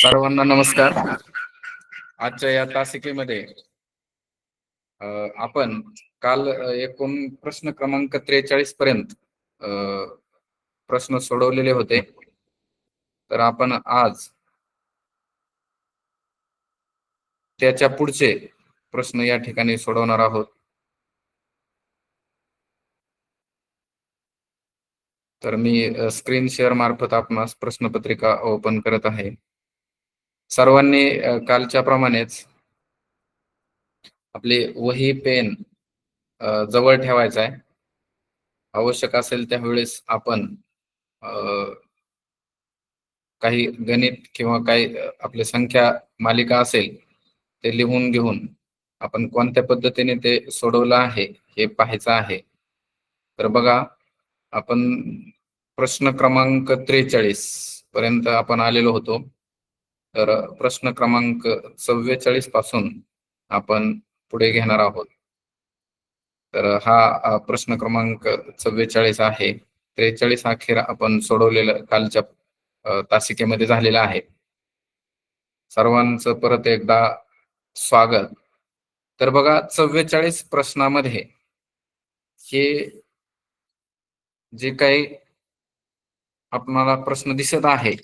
सर्वांना नमस्कार. आजच्या या तासिकेमध्ये आपण काल एकूण प्रश्न क्रमांक 43 पर्यंत प्रश्न सोडवलेले होते. तर आपण आज त्याच्या पुढचे प्रश्न या ठिकाणी सोडवणार आहोत. तर मी स्क्रीन शेअर मार्फत आपणास प्रश्नपत्रिका ओपन करत आहे. सर्वांनी कालच्या प्रमाणेच आपली वही पेन जवळ ठेवायचा आहे. आवश्यक असेल त्यावेळेस आपण काही गणित किंवा काही आपली संख्या मालिका असेल ते लिहून घेऊन आपण कोणत्या पद्धतीने ते सोडवलं आहे हे पाहायचं आहे. तर बघा, आपण प्रश्न क्रमांक 43 पर्यंत आपण आलेलो होतो. तर प्रश्न क्रमांक 44 पासून आपण पुढे घेणार आहोत. तर हा प्रश्न क्रमांक 44 आहे. 43 अखेर आपण सोडवलेलं कालच्या तासिकेमध्ये झालेला आहे. सर्वांचं परत एकदा स्वागत. तर बघा, 44 प्रश्नामध्ये हे जे काही आपणाला प्रश्न दिसत आहे,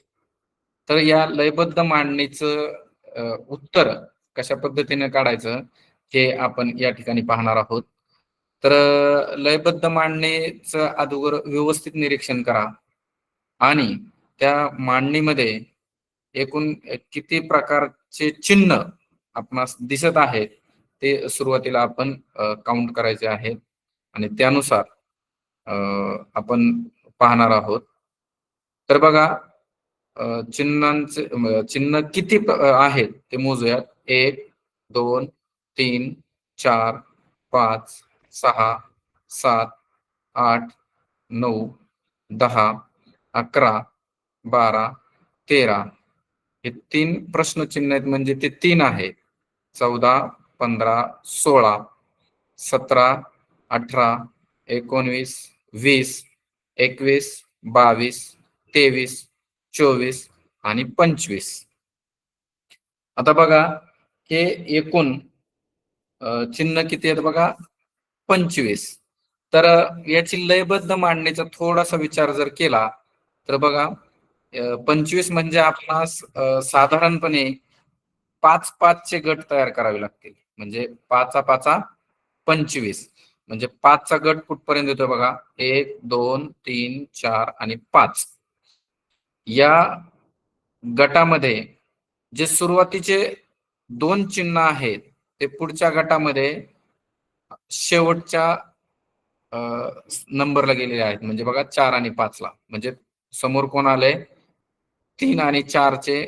तर या लयबद्ध मांडणीचं उत्तर कशा पद्धतीने काढायचं हे आपण या ठिकाणी पाहणार आहोत. तर लयबद्ध मांडणीचं अगोदर व्यवस्थित निरीक्षण करा आणि त्या मांडणीमध्ये एकूण किती प्रकारचे चिन्ह आपणास दिसत आहेत ते सुरुवातीला आपण काउंट करायचे आहेत आणि त्यानुसार आपण पाहणार आहोत. तर बघा, चिन्हांचे चिन्ह किती आहेत ते मोजूयात. 1 2 3 4 5 6 7 8 9 10 11 12 13 हे 3 प्रश्नचिन्ह आहेत, म्हणजे ते 3 आहेत. 14 15 16 17 18 19 20 21 22 23 24 आणि 25. आता बघा, हे एकूण चिन्ह किती आहेत बघा, 25. तर याची लयबद्ध मांडणीचा थोडासा विचार जर केला तर बघा, 25 म्हणजे आपणास साधारणपणे 5-5 चे गट तयार करावे लागतील. म्हणजे 5 25 म्हणजे 5चा गट कुठपर्यंत येतो बघा, 1 2 3 4 आणि 5. या गटामध्ये जे सुरुवातीचे 2 चिन्ह आहेत ते पुढच्या गटामध्ये शेवटच्या नंबरला गेलेले आहेत. म्हणजे बघा, 4 आणि 5 ला, म्हणजे समोर कोण आले, 3 आणि 4 चे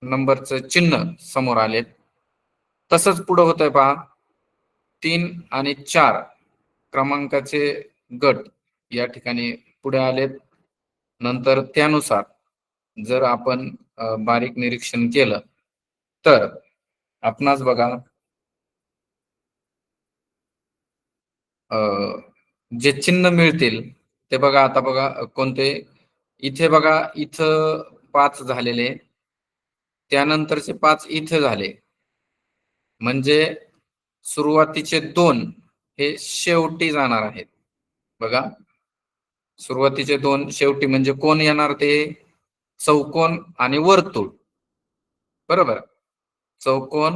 नंबरचं चिन्ह समोर आले. तसंच पुढे होतंय पहा, 3 आणि 4 क्रमांकाचे गट या ठिकाणी पुढे आलेत. नंतर त्यानुसार जर आपण बारीक निरीक्षण केलं तर आपणास बघा, जे चिन्ह मिळतील ते बघा. आता बघा कोणते, इथे बघा, इथं 5 झालेले, त्यानंतरचे 5 इथे झाले, म्हणजे सुरुवातीचे 2 हे शेवटी जाणार आहेत. बघा, सुरुवातीचे 2 शेवटी म्हणजे कोण येणार, ते चौकोन आणि वर्तुळ. बरोबर, चौकोन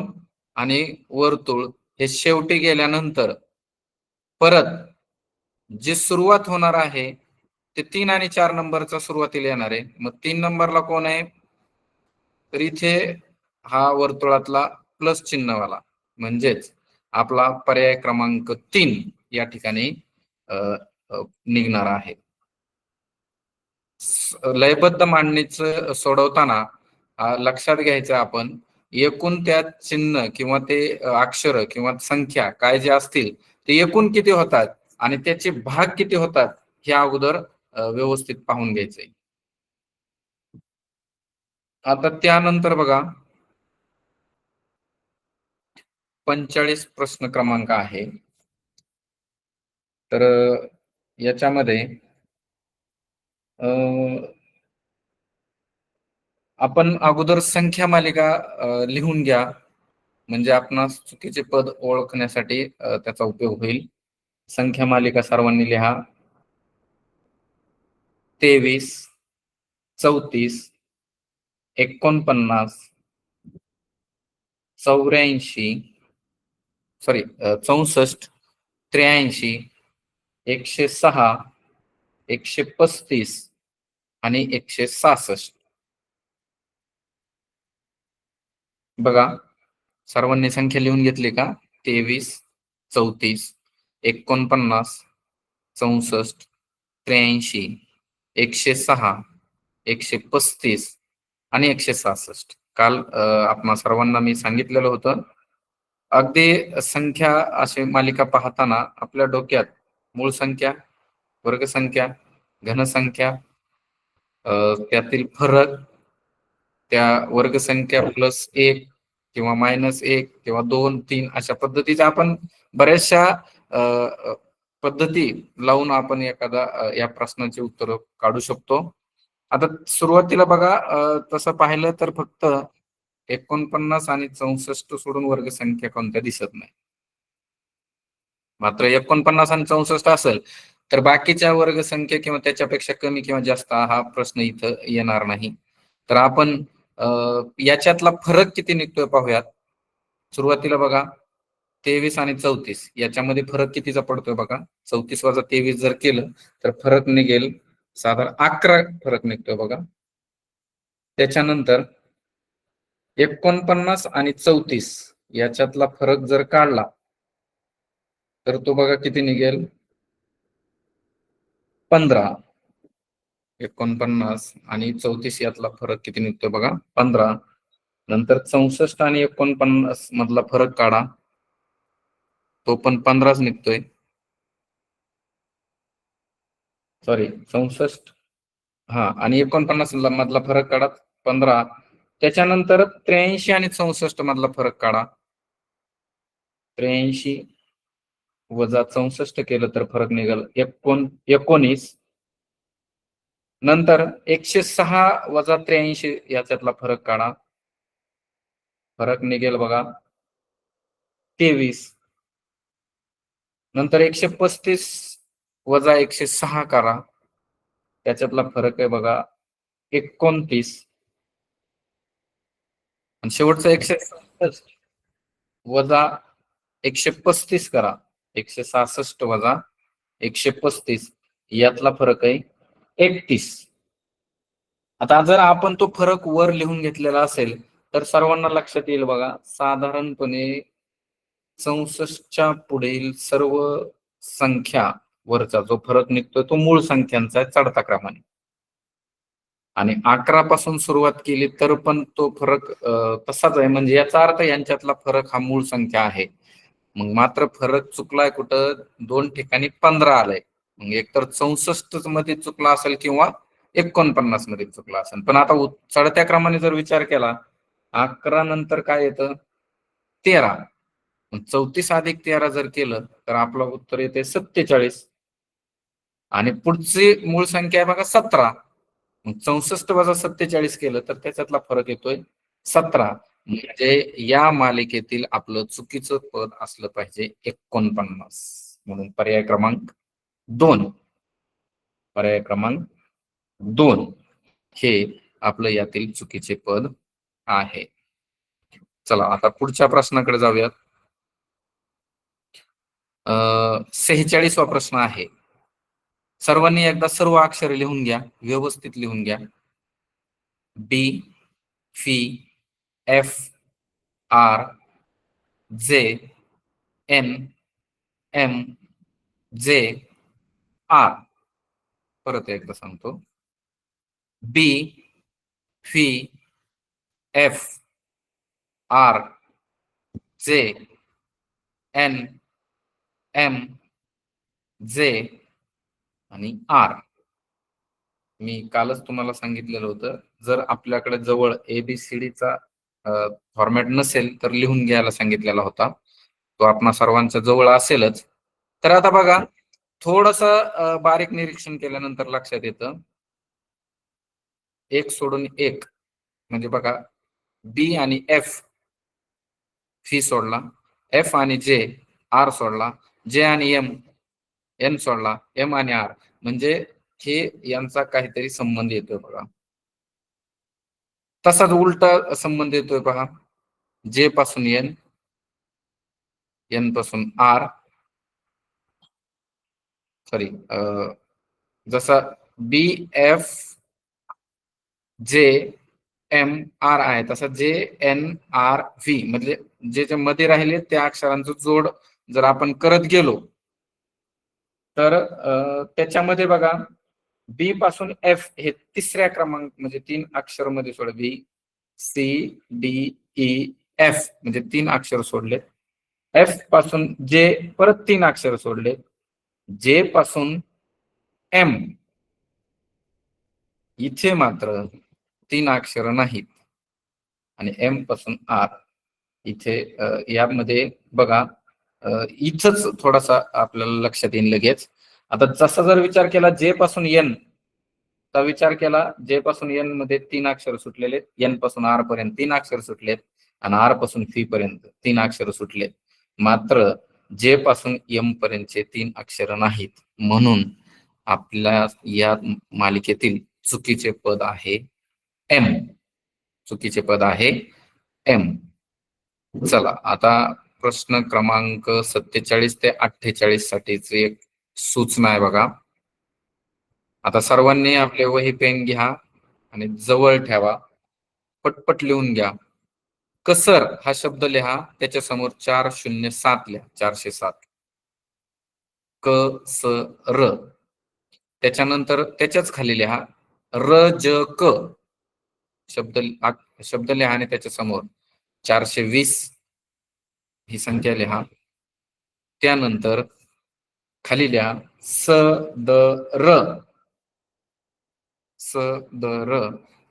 आणि वर्तुळ हे शेवटी गेल्यानंतर परत जे सुरुवात होणार आहे ते 3 आणि 4 नंबरचा सुरुवातीला येणार आहे. मग 3 नंबरला कोण आहे, तर इथे हा वर्तुळातला प्लस चिन्हवाला, म्हणजेच आपला पर्याय क्रमांक 3 या ठिकाणी निघणार आहे. लयबद्ध मांडणीचं सोडवताना लक्षात घ्यायचं आपण, एकूण त्या चिन्ह किंवा ते अक्षर किंवा संख्या काय जे असतील ते एकूण किती होतात आणि त्याचे भाग किती होतात हे अगोदर व्यवस्थित पाहून घ्यायचंय. आता त्यानंतर बघा, 45 प्रश्न क्रमांक आहे. तर याच्यामध्ये आपण अगोदर संख्या मालिका लिहून घ्या, म्हणजे आपणास चुकीचे पद ओळखण्यासाठी त्याचा उपयोग होईल. संख्या मालिका सर्वांनी लिहा. 23, 34, 49, 84, सॉरी 64, 83, 106, 135 आणि 166. बघा, सर्वांनी संख्या लिहून घेतली का? 23, 34, 49, 64, 83, 106, 135 आणि 166. काल आपण सर्वांना मी सांगितलेलं होतं. अगदी संख्या अशी मालिका पाहताना आपल्या डोक्यात मूळ संख्या, वर्गसंख्या, घनसंख्या, त्यातील फरक, त्या वर्गसंख्या प्लस 1 किंवा -1 किंवा 2, 3 अशा पद्धतीच्या आपण बऱ्याचशा पद्धती लावून आपण एखादा या प्रश्नाचे उत्तर काढू शकतो. आता सुरुवातीला बघा, तसं पाहिलं तर फक्त 49 आणि 64 सोडून वर्गसंख्या कोणत्या दिसत नाही. मात्र 49 आणि 64 असेल तर बाकीच्या वर्गसंख्या किंवा त्याच्यापेक्षा कमी किंवा जास्त हा प्रश्न इथं येणार नाही. तर आपण याच्यातला फरक किती निघतोय पाहूयात. सुरुवातीला बघा, 23 आणि 34 याच्यामध्ये फरक कितीचा पडतोय बघा. 34 वजा 23 जर केलं तर फरक निघेल साधारण 11 फरक निघतोय बघा. त्याच्यानंतर 49 आणि 34 याच्यातला फरक जर काढला तर तो बघा किती निघेल, 15. 49 आणि 34 यातला फरक किती निघतोय बघा, 15. नंतर 64 आणि 49 मधला फरक काढा, तो पण 15च निघतोय. सॉरी 64 हा, आणि 49 मधला फरक काढा 15. त्याच्यानंतर 83 आणि 64 मधला फरक काढा. 83 वजा 64 केलं तर फरक निघेल 19. नंतर 106 वजा 83 याच्यातला फरक काढा, फरक निघेल बघा 23. नंतर 135 वजा 106 करा, त्याच्यातला फरक आहे बघा 29. आणि शेवटचा 166 वजा 135 करा, 166 वजा 135 यातला फरक आहे 31. आता जर आपण तो फरक वर लिहून घेतलेला असेल तर सर्वांना लक्षात येईल बघा, साधारणपणे 64च्या पुढील सर्व संख्या वरचा जो फरक निघतोय तो मूळ संख्यांचा चढता क्रमाने, आणि 11 पासून सुरुवात केली तर पण तो फरक तसाच आहे. म्हणजे याचा अर्थ यांच्यातला फरक हा मूळ संख्या आहे. मग मात्र फरक चुकलाय कुठं, दोन ठिकाणी 15 आलाय. मग एकतर 64 मध्ये चुकला असेल किंवा 49 मध्ये चुकला असेल. पण आता चढत्या क्रमाने जर विचार केला, 11 नंतर काय येतं, 13. 34 अधिक 13 जर केलं तर आपलं उत्तर येते 47. आणि पुढची मूळ संख्या आहे बघा 17. मग 64 वजा 47 केलं तर त्याच्यातला फरक येतोय 17. म्हणजे या मालिकेतील आपलं चुकीचं पद असलं पाहिजे 49. म्हणून पर्याय क्रमांक 2, पर्याय क्रमांक 2 हे आपलं यातील चुकीचे पद आहे. चला आता पुढच्या प्रश्नाकडे जाऊयात. 46वा प्रश्न आहे. सर्वांनी एकदा सर्व अक्षरे लिहून घ्या, व्यवस्थित लिहून घ्या. बी, फी, एफ, आर, जे, एन, एम, जे, आर. परत एकदा सांगतो. बी, फी, एफ, आर, जे, एन, एम, जे आणि आर. मी कालच तुम्हाला सांगितलेलं होतं, जर आपल्याकडे जवळ एबीसीडीचा फॉर्मॅट नसेल तर लिहून घ्यायला सांगितलेला होता. तो आपणा सर्वांच्या जवळ असेलच. तर आता बघा, थोडस बारीक निरीक्षण केल्यानंतर लक्षात येतं, एक सोडून एक म्हणजे बघा बी आणि एफ फी सोडला, एफ आणि जे आर सोडला, जे आणि एम एन सोडला, एम आणि आर म्हणजे हे यांचा काहीतरी संबंध येतोय बघा. तसाच उलटा संबंध येतोय पहा, जे पासून एन, एन पासून आर, सॉरी जसा बी एफ जे एम आर आहे तसा जे एन आर व्ही म्हणजे जे मध्ये राहिले त्या अक्षरांचं जोड जर आपण करत गेलो तर त्याच्यामध्ये बघा बी पासून एफ हे तिसऱ्या क्रमांक म्हणजे 3 अक्षर मध्ये सोड, B C D E F म्हणजे 3 अक्षर सोडले, एफ पासून जे परत 3 अक्षर सोडले, जे पासून एम इथे मात्र 3 अक्षर नाहीत आणि एम पासून आर इथे यामध्ये बघा इथंच थोडासा आपल्याला लक्षात येईल लगेच. आता जसा जर विचार केला जे पासून एन चा विचार केला, जे पासून एन मध्ये 3 अक्षर सुटलेले, एन पासून आर पर्यंत 3 अक्षर सुटलेत आणि आर पासून फी पर्यंत 3 अक्षर सुटलेत. मात्र जे पासून एम पर्यंतचे 3 अक्षर नाहीत. म्हणून आपल्या या मालिकेतील चुकीचे पद आहे एम. चुकीचे पद आहे एम. चला आता प्रश्न क्रमांक 47 ते 48 साठीची एक सूचना आहे बघा. आता सर्वांनी आपले वही पेन घ्या आणि जवळ ठेवा, पटपट लिहून घ्या. कसर हा शब्द लिहा, त्याच्या समोर 407 लिहा, 407. क स र, त्याच्यानंतर त्याच्याच खाली लिहा र ज क शब्द लिहा आणि त्याच्या समोर 420 ही संख्या लिहा. त्यानंतर खाली लिहा स द र, स द र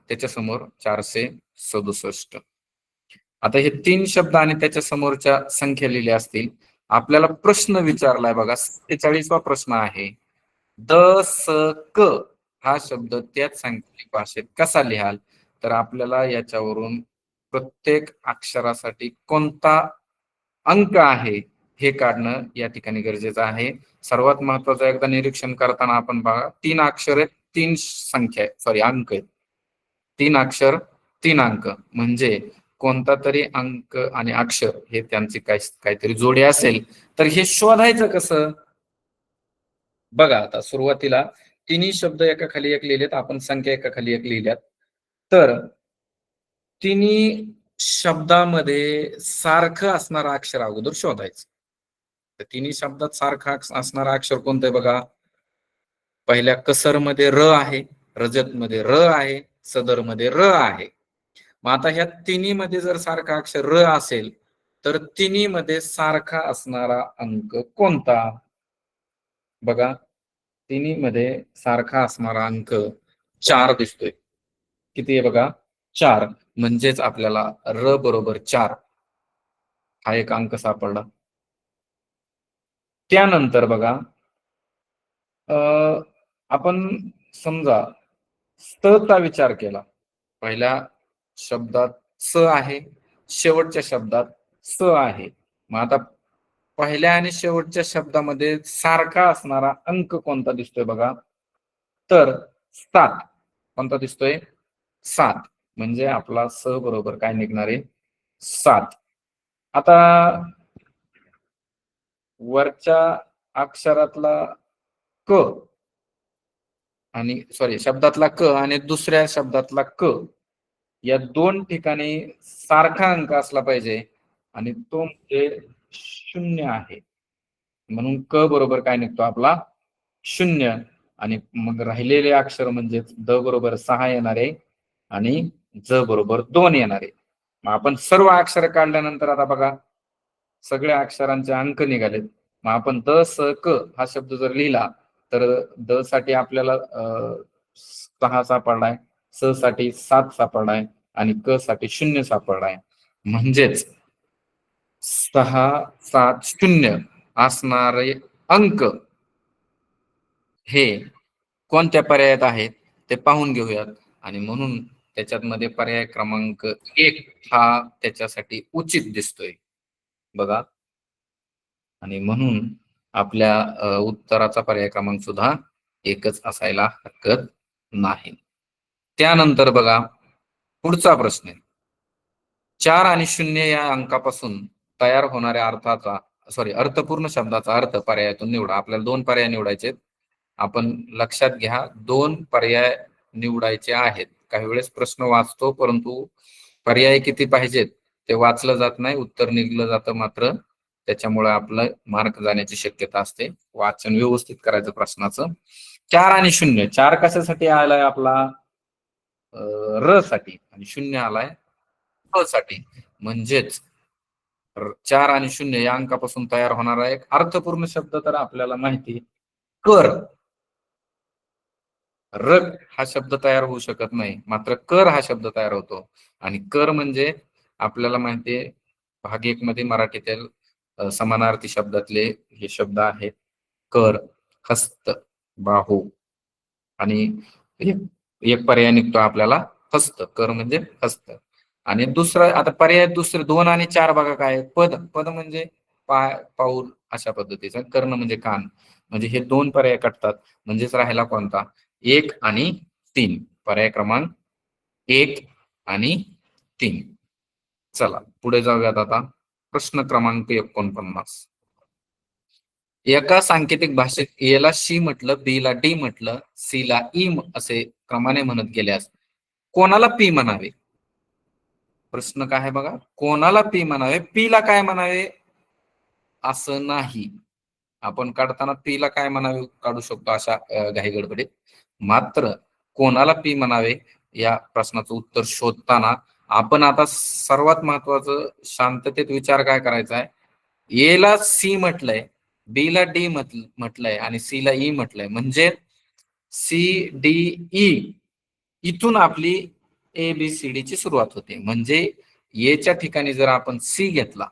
त्याच्या समोर 467. आता हे 3 शब्द आणि त्याच्या समोरच्या संख्या लिहिल्या असतील. आपल्याला प्रश्न विचारलाय बघा, 47वा प्रश्न आहे. द स क हा शब्द त्याच सांकेतिक भाषेत कसा लिहाल? तर आपल्याला याच्यावरून प्रत्येक अक्षरासाठी कोणता अंक आहे हे काढणं या ठिकाणी गरजेचं आहे. सर्वात महत्वाचं एकदा निरीक्षण करताना आपण बघा 3 अक्षर आहेत, 3 संख्या सॉरी अंक आहेत. 3 अक्षर 3 अंक म्हणजे कोणता तरी अंक आणि अक्षर हे त्यांची काहीतरी जोडी असेल तर हे शोधायचं कसं? बघा आता सुरुवातीला तिन्ही शब्द एका खाली एक लिहिलेत, आपण संख्या एका खाली एक लिहिल्यात. तर तिन्ही शब्दामध्ये सारखं असणारं अक्षर अगोदर शोधायचं. तर तिन्ही शब्दात सारखं असणारं अक्षर कोणतं आहे बघा. पहिल्या कसर मध्ये र आहे, रजत मध्ये र आहे, सदर मध्ये र आहे. मग आता ह्या तिन्ही मध्ये जर सारखा अक्षर र असेल तर तिन्ही मध्ये सारखा असणारा अंक कोणता? बघा तिन्ही मध्ये सारखा असणारा अंक 4 दिसतोय. किती आहे बघा 4. म्हणजेच आपल्याला र बरोबर 4 हा एक अंक सापडला. त्यानंतर बघा आपण समजा स चा विचार केला. पहिल्या शब्दात स आहे, शेवटच्या शब्दात स आहे. मग आता पहिल्या आणि शेवटच्या शब्दामध्ये सारखा असणारा अंक कोणता दिसतोय बघा. तर 7 कोणता दिसतोय 7. म्हणजे आपला स बरोबर काय निघणार आहे 7. आता वरच्या अक्षरातला क आणि सॉरी शब्दातला क आणि दुसऱ्या शब्दातला क या 2 ठिकाणी सारखा अंक असला पाहिजे आणि तो म्हणजे 0 आहे. म्हणून क बरोबर काय निघतो आपला 0. आणि मग राहिलेले अक्षर म्हणजे द बरोबर 6 येणार आहे आणि ज बरोबर 2 येणार आहे. मग आपण सर्व अक्षर काढल्यानंतर आता बघा सगळ्या अक्षरांचे अंक निघालेत. मग आपण द स क हा शब्द जर लिहिला तर द साठी आपल्याला 6 सापडलाय, स साठी 7 सापडलाय आणि क साठी 0 सापडलाय. म्हणजेच 6 7 0 असणारे अंक हे कोणत्या पर्यायात आहेत ते पाहून घेऊयात. आणि म्हणून त्याच्यामध्ये पर्याय क्रमांक 1 हा त्याच्यासाठी उचित दिसतोय बघा. आणि म्हणून आपल्या उत्तराचा पर्याय क्रमांक सुद्धा एकच असायला हरकत नाही. त्यानंतर बघा पुढचा प्रश्न, 4 आणि 0 या अंकापासून तयार होणाऱ्या अर्थपूर्ण शब्दाचा अर्थ पर्यायातून निवडा. आपल्याला 2 पर्याय निवडायचे. आपण लक्षात घ्या 2 पर्याय निवडायचे आहेत. काही वेळेस प्रश्न वाचतो परंतु पर्याय किती पाहिजेत ते वाचलं जात नाही, उत्तर निघलं जातं मात्र. त्याच्यामुळे आपलं मार्क जाण्याची शक्यता असते. वाचन व्यवस्थित करायचं प्रश्नाचं. 4 आणि 0, 4 कशासाठी आलाय आपला र साठी आणि 0 आलाय प साठी. म्हणजेच 4 आणि 0 या अंकापासून तयार होणारा एक अर्थपूर्ण शब्द तर आपल्याला माहिती कर. रग हा शब्द तयार होऊ शकत नाही, मात्र कर हा शब्द तयार होतो. आणि कर म्हणजे आपल्याला माहितीये भाग 1 मध्ये मराठीतील समानार्थी शब्दातले हे शब्द आहेत. कर, हस्त, बाहू आणि एक पर्याय निघतो आपल्याला हस्त. कर म्हणजे हस्त. आणि दुसरा आता पर्याय दुसरे 2 आणि 4 बघा काय, पद. पद म्हणजे पाय, पाऊल अशा पद्धतीचं. कर्ण म्हणजे कान. म्हणजे हे 2 पर्याय कटतात. म्हणजेच राहिला कोणता, 1 आणि 3. पर्याय क्रमांक 1 आणि 3. चला पुढे जाऊयात आता. प्रश्न क्रमांक 49. एका सांकेतिक भाषेत ए ला शी म्हटलं, बी ला डी म्हटलं, सी ला ई असे क्रमाने म्हणत गेल्यास कोणाला पी म्हणावे? प्रश्न काय आहे बघा, कोणाला पी म्हणावे, पी ला काय म्हणावे असं नाही. आपण काढताना पी ला काय म्हणावे काढू शकतो अशा घाई गडबडीत. मात्र कोणाला पी म्हणावे या प्रश्नाचं उत्तर शोधताना आपण आता सर्वात महत्वाचं शांततेत विचार काय करायचा आहे. ए ला सी म्हटलंय, बी ला डी म्हटलंय आणि सी ला ई म्हटलंय. म्हणजे सी डी ई इथून आपली ए बी सी डी ची सुरुवात होते. म्हणजे एच्या ठिकाणी जर आपण सी घेतला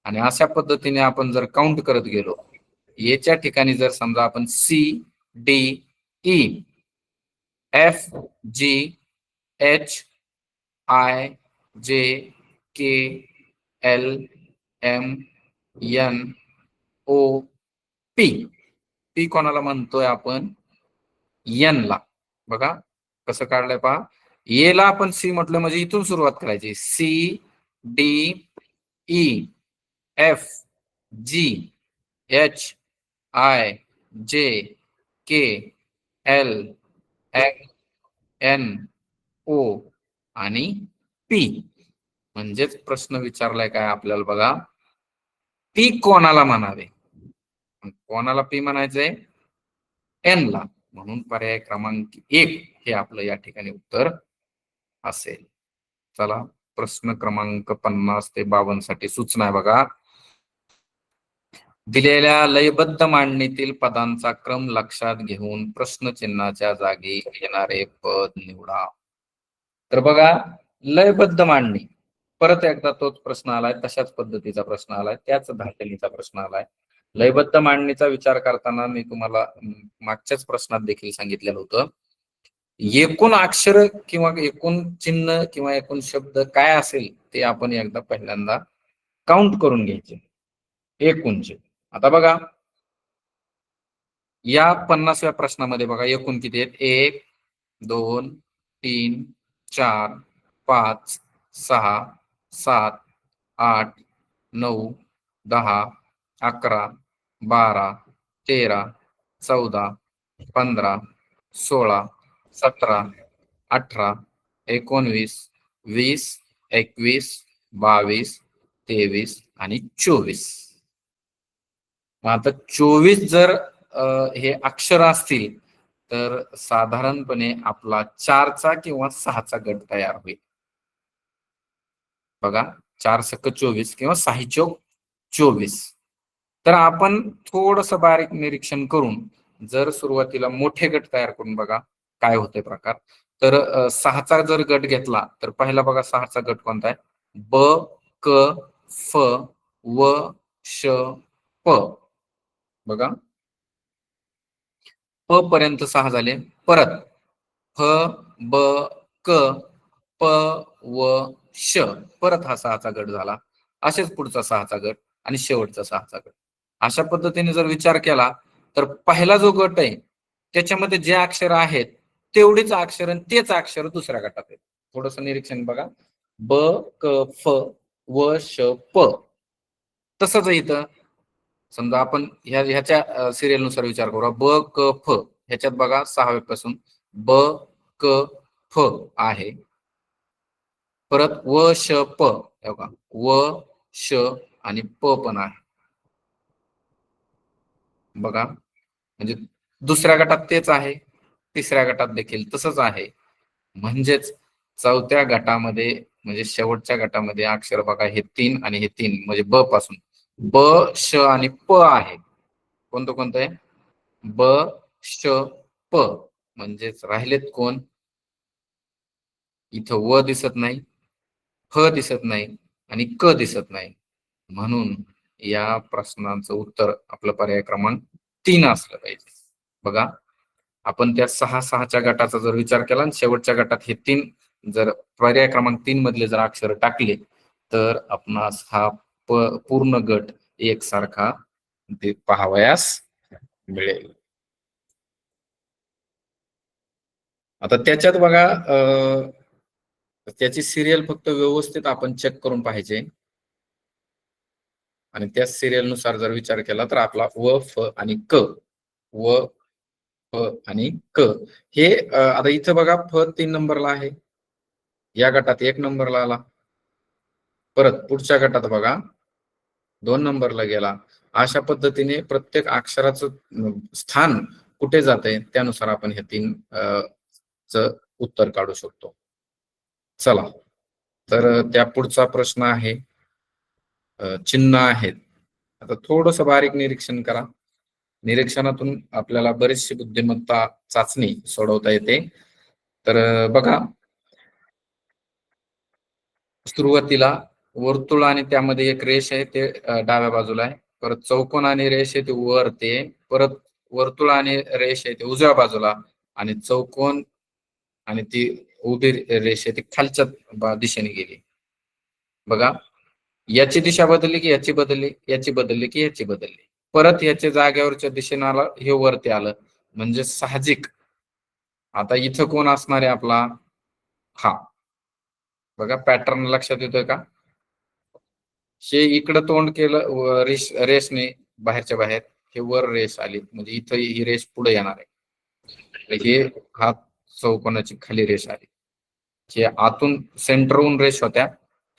आणि अशा पद्धतीने आपण जर काउंट करत गेलो, एच्या ठिकाणी जर समजा आपण C D E F G H I J K L M N O P. P कोणाला म्हणतोय आपण, एन ला. बघा कसं काढलंय पहा. ए ला आपण सी म्हटलं म्हणजे इथून सुरुवात करायची. C D E F G H I J K L M N O आणि पी. म्हणजेच प्रश्न विचारलाय काय आपल्याला बघा, पी कोणाला म्हणावे. कोणाला पी म्हणायचंय, एन ला. म्हणून पर्याय क्रमांक 1 हे आपलं या ठिकाणी उत्तर असेल. चला प्रश्न क्रमांक 50 ते 52 साठी सूचना आहे बघा. दिलेल्या लयबद्ध मांडणीतील पदांचा क्रम लक्षात घेऊन प्रश्नचिन्हाच्या जागी येणारे पद निवडा. तर बघा लयबद्ध मांडणी, परत एकदा तोच प्रश्न आलाय, तशाच पद्धतीचा प्रश्न आलाय, त्याच धाटणीचा प्रश्न आलाय. लयबद्ध मांडणीचा विचार करताना मी तुम्हाला मागच्याच प्रश्नात देखील सांगितलेलं होतं, एकूण अक्षर किंवा एकूण चिन्ह किंवा एकूण शब्द काय असेल ते आपण एकदा पहिल्यांदा काउंट करून घ्यायचे एकूणचे. आता बघा या 50व्या प्रश्नामध्ये बघा एकूण किती आहेत, 1 2 3 4 5 6 7 8 9 10 11 12 13 14 15 16 17 18 19 20 21 22 23 आणि 24. आता 24 जर हे अक्षर असतील तर साधारणपणे आपला 4चा किंवा 6चा गट तयार होईल. बघा 4 सक 24 किंवा 6 चौक 24. तर आपण थोडस बारीक निरीक्षण करून जर सुरुवातीला मोठे गट तयार करून बघा काय होते प्रकार. तर 6चा जर गट घेतला तर पहिला बघा 6चा गट कोणता आहे, ब क फ व श प. बघा प पर्यंत 6 झाले. परत फ ब क, प, व, श. परत हा 6चा गट झाला. असेच पुढचा 6चा गट आणि शेवटचा 6चा गट. अशा पद्धतीने जर विचार केला तर पहिला जो गट आहे त्याच्यामध्ये जे अक्षर आहेत तेवढीच अक्षर आणि तेच अक्षर दुसऱ्या गटात आहेत. थोडस निरीक्षण बघा. ब, क, फ, व, श, प. तसंच इथं समजा आपण ह्याच्या सिरियल नुसार विचार करू. ब, क, फ ह्याच्यात बघा 6 पासून ब, क, फ आहे. परत व, श, प. बघा व, श आणि प पण आहे. बघा म्हणजे दुसऱ्या गटात तेच आहे, तिसऱ्या गटात देखील तसंच आहे. म्हणजेच चौथ्या गटामध्ये म्हणजे शेवटच्या गटामध्ये अक्षर बघा हे 3 आणि हे 3 म्हणजे ब पासून ब, श आणि प आहे. कोणतं कोणतं आहे? ब, श, प. म्हणजेच राहिलेत कोण? इथं व दिसत नाही, फ दिसत नाही आणि क दिसत नाही. म्हणून या प्रश्नाचं उत्तर आपलं पर्याय क्रमांक 3 असलं पाहिजे. बघा आपण त्या 6-6च्या गटाचा जर विचार केला आणि शेवटच्या गटात हे 3 जर पर्याय क्रमांक 3 मधले जर अक्षर टाकले तर आपणास हा पूर्ण गट एकसारखा पाहावयास मिळेल. आता त्याच्यात बघा त्याची सिरियल फक्त व्यवस्थित आपण चेक करून पाहिजे आणि त्या सिरियल नुसार जर विचार केला तर आपला व, फ आणि क, व, फ आणि क हे आता इथं बघा फ 3 नंबरला आहे, या गटात 1 नंबरला आला. परत पुढच्या गटात बघा 2 नंबरला गेला. अशा पद्धतीने प्रत्येक अक्षराचं स्थान कुठे जाते त्यानुसार आपण हे 3 च उत्तर काढू शकतो. चला तर त्या पुढचा प्रश्न आहे चिन्ह आहेत. आता थोडस बारीक निरीक्षण करा. निरीक्षणातून आपल्याला बरीचशी बुद्धिमत्ता चाचणी सोडवता येते. तर बघा सुरुवातीला वर्तुळ आणि त्यामध्ये एक रेष आहे ते डाव्या बाजूला आहे. परत चौकोन आणि रेष आहे ते वर ते परत वर्तुळ आणि रेष आहे ते उजव्या बाजूला आणि चौकोन आणि ती उभी रेष आहे ती खालच्या दिशेने गेली. बघा याची दिशा बदलली की याची बदलली, याची बदलली की याची बदलली. परत याच्या जागेवरच्या दिशेने आला हे वरती आलं म्हणजे साहजिक. आता इथं कोण असणार आहे आपला हा. बघा पॅटर्न लक्षात येतोय का? हे इकडं तोंड केलं रेसने बाहेरच्या बाहेर हे वर रेस आली म्हणजे इथं ही रेस पुढे येणार आहे. हे हा चौकोनाची खाली रेस आली. हे आतून सेंटरहून रेस होत्या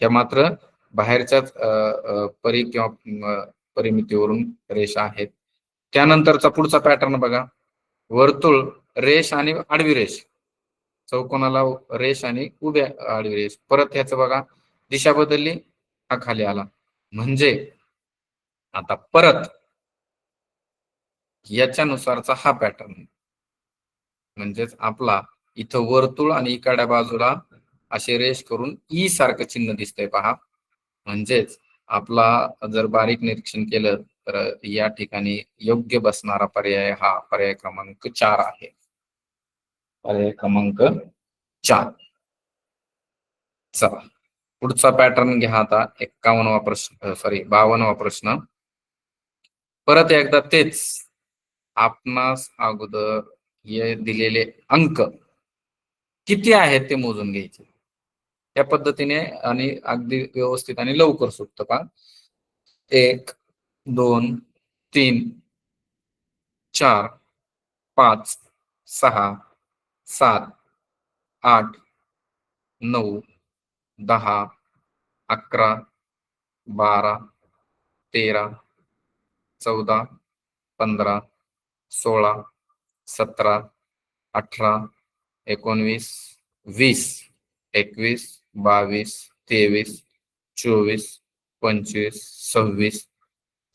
त्या मात्र बाहेरच्याच परी किंवा परिमितीवरून रेषा आहेत. त्यानंतरचा पुढचा पॅटर्न बघा वर्तुळ रेष आणि आडवी रेष चौकोनाला रेष आणि उभ्या आडवी रेष परत ह्याचं बघा दिशा बदलली हा खाली आला म्हणजे आता परत याच्यानुसारचा हा पॅटर्न म्हणजेच आपला इथं वर्तुळ आणि इकडच्या बाजूला असे रेष करून ई सारखं चिन्ह दिसतंय पहा. म्हणजेच आपला जर बारीक निरीक्षण केलं तर या ठिकाणी योग्य बसणारा पर्याय हा पर्याय क्रमांक 4 आहे. पर्याय क्रमांक 4. चला पुढचा पॅटर्न घ्या आता 51वा प्रश्न 52वा प्रश्न. परत एकदा तेच आपणास अगोदर हे दिलेले अंक किती आहेत ते मोजून घ्यायचे. त्या पद्धतीने आणि अगदी व्यवस्थित आणि लवकर सुटतं पहा. 1, 2, 3, 4, 5, 6, 7, 8, 9, 10, 11, 12, 13, 14, 15, 16, 17, 18, 19, 20, 21, 22, 23, 24, 25, 26,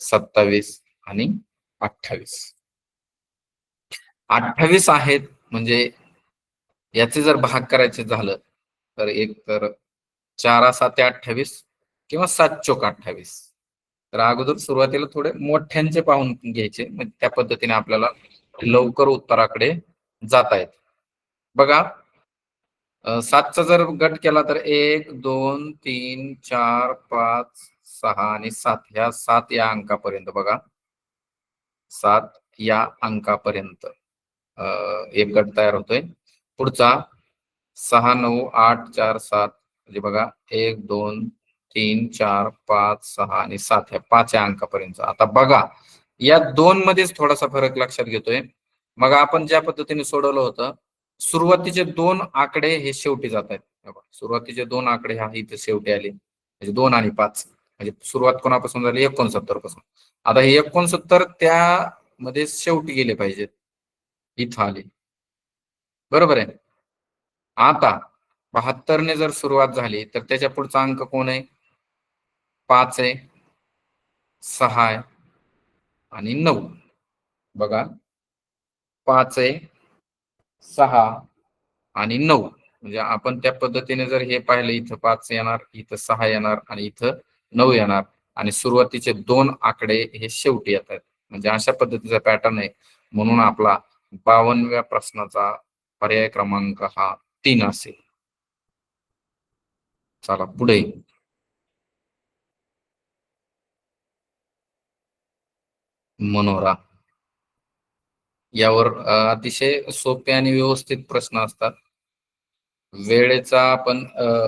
27 आणि 28. 28 आहेत म्हणजे याचे जर भाग करायचे झालं तर एक तर 4 7 28 किंवा 7 चोक 28. तर अगोदर सुरुवातीला थोडे मोठ्यांचे पाहून घ्यायचे म्हणजे त्या पद्धतीने आपल्याला लवकर उत्तराकडे जाता येत. बघा सातचा जर गट केला तर 1 2 3 4 5 6 आणि 7 ह्या 7 या अंकापर्यंत बघा. 7 या अंकापर्यंत एक गट तयार होतोय. पुढचा 6 9 8 4 7 म्हणजे बघा 1 2 3 4 5 6 आणि 7 ह्या 5 या अंकापर्यंत. आता बघा या दोन मध्येच थोडासा फरक लक्षात घेतोय. मग आपण ज्या पद्धतीने सोडवलं होतं, सुरुवातीचे दोन आकडे हे शेवटी जात आहेत. सुरुवातीचे दोन आकडे हा इथे शेवटी आले, म्हणजे 2 आणि 5. म्हणजे सुरुवात कोणापासून झाली? 69 पासून. आता हे 69 त्या मध्ये शेवटी गेले पाहिजेत, इथं आले. बरोबर आहे. आता 72 ने जर सुरुवात झाली तर त्याच्या पुढचा अंक कोण आहे? 5 आहे, 6 आहे आणि 9. बघा 5 आहे, 6 आणि 9. म्हणजे आपण त्या पद्धतीने जर हे पाहिलं, इथं 5 येणार, इथं 6 येणार आणि इथं 9 येणार आणि सुरुवातीचे दोन आकडे हे शेवटी येत आहेत. म्हणजे अशा पद्धतीचा पॅटर्न आहे. म्हणून आपला 52व्या प्रश्नाचा पर्याय क्रमांक हा 3 असेल. चला पुढे. मनोरा. यावर अतिशय सोपे आणि व्यवस्थित प्रश्न असतात. वेळेचा आपण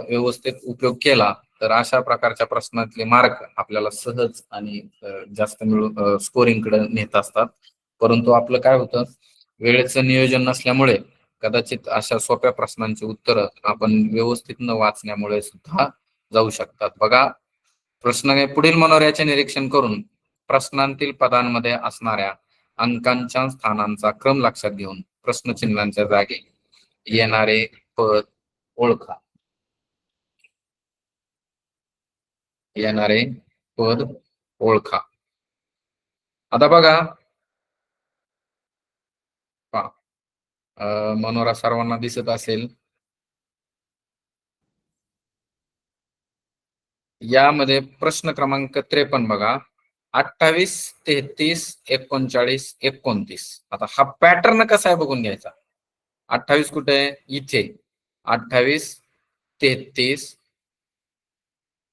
व्यवस्थित उपयोग केला तर अशा प्रकारच्या प्रश्नातले मार्क आपल्याला सहज आणि जास्त मिळून स्कोरिंग कडे नेत असतात. परंतु आपलं काय होतं, वेळेचं नियोजन नसल्यामुळे कदाचित अशा सोप्या प्रश्नांची उत्तरं आपण व्यवस्थित न वाचण्यामुळे सुद्धा जाऊ शकतात. बघा प्रश्न आहे, पुढील मनोऱ्याचे निरीक्षण करून प्रश्नांतील पदांमध्ये असणाऱ्या अंकांच्या स्थानांचा क्रम लक्षात घेऊन प्रश्नचिन्हांच्या जागी येणारे पद ओळखा. येणारे पद ओळखा. आता बघा मनोरा सर्वांना दिसत असेल. यामध्ये प्रश्न क्रमांक 53 बघा. 28 33 39 29. आता हा पॅटर्न कसा आहे बघून घ्यायचा. 28 कुठे आहे? इथे. 28 33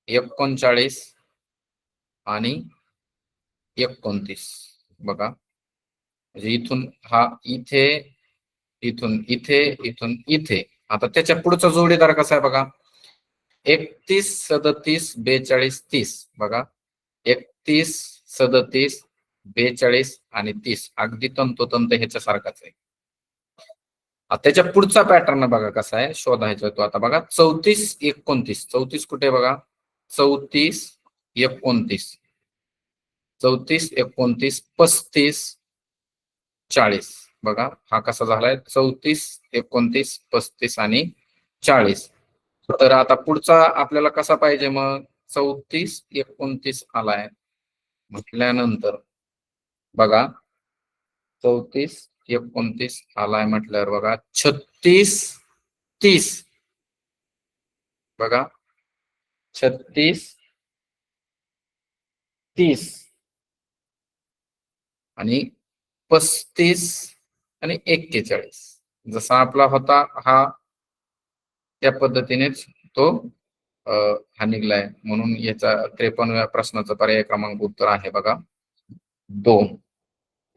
39 आणि 29. बघा म्हणजे इथून हा इथे, इथून इथे, इथून इथे. आता त्याच्या पुढचा जोडीदार कसा आहे बघा. 31 37 42 30. बघा 31 37 42 आणि 30 अगदी तंतोतंत ह्याच्यासारखाच आहे. त्याच्या पुढचा पॅटर्न बघा कसा आहे, शोधायचा तो. आता बघा 34 29. 34 कुठे बघा. 34 29. 34 29 35 40. बघा हा कसा झालाय. 34 29 35 आणि 40. तर आता पुढचा आपल्याला कसा पाहिजे मग. 34 29 आलाय म्हटल्यानंतर बघा 34 29 आलाय म्हटल्यावर बघा 36 30. बघा 36 30 आणि 35 आणि 41. जसा आपला होता हा त्या पद्धतीनेच तो हा निघलाय. म्हणून याचा 53व्या प्रश्नाचा पर्याय क्रमांक उत्तर आहे बघा 2.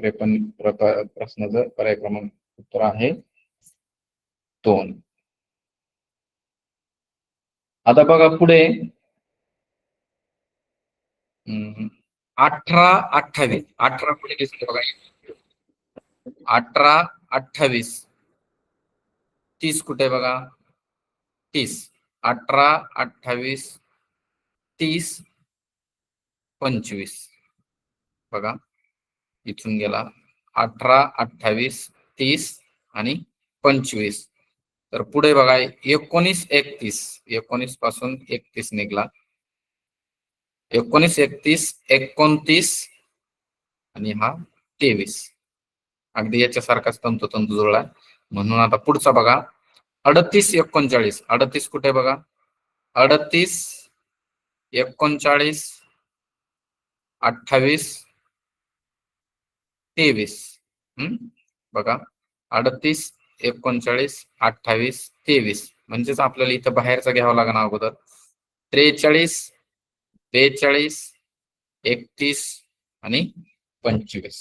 53 प्रश्नाचं पर्याय क्रमांक उत्तर आहे 2. आता बघा पुढे 18 28. 18 पुढे दिसते बघा. 18 28 30 कुठे बघा. 30. 18 28 30 25. बघा इथून गेला 18 28 30 आणि 25. तर पुढे बघा 19 31. 19 पासून 31 निघला. 19 31 29 आणि हा 23. अगदी याच्यासारखाच तंतोतंत जुळला. म्हणून आता पुढचा बघा 38 39. 38 कुठे बघा. 38 39 28 23. बघा 38 39 28 23. म्हणजेच आपल्याला इथं बाहेरचा घ्यावा लागणार अगोदर. 43, 42, 31 आणि 25.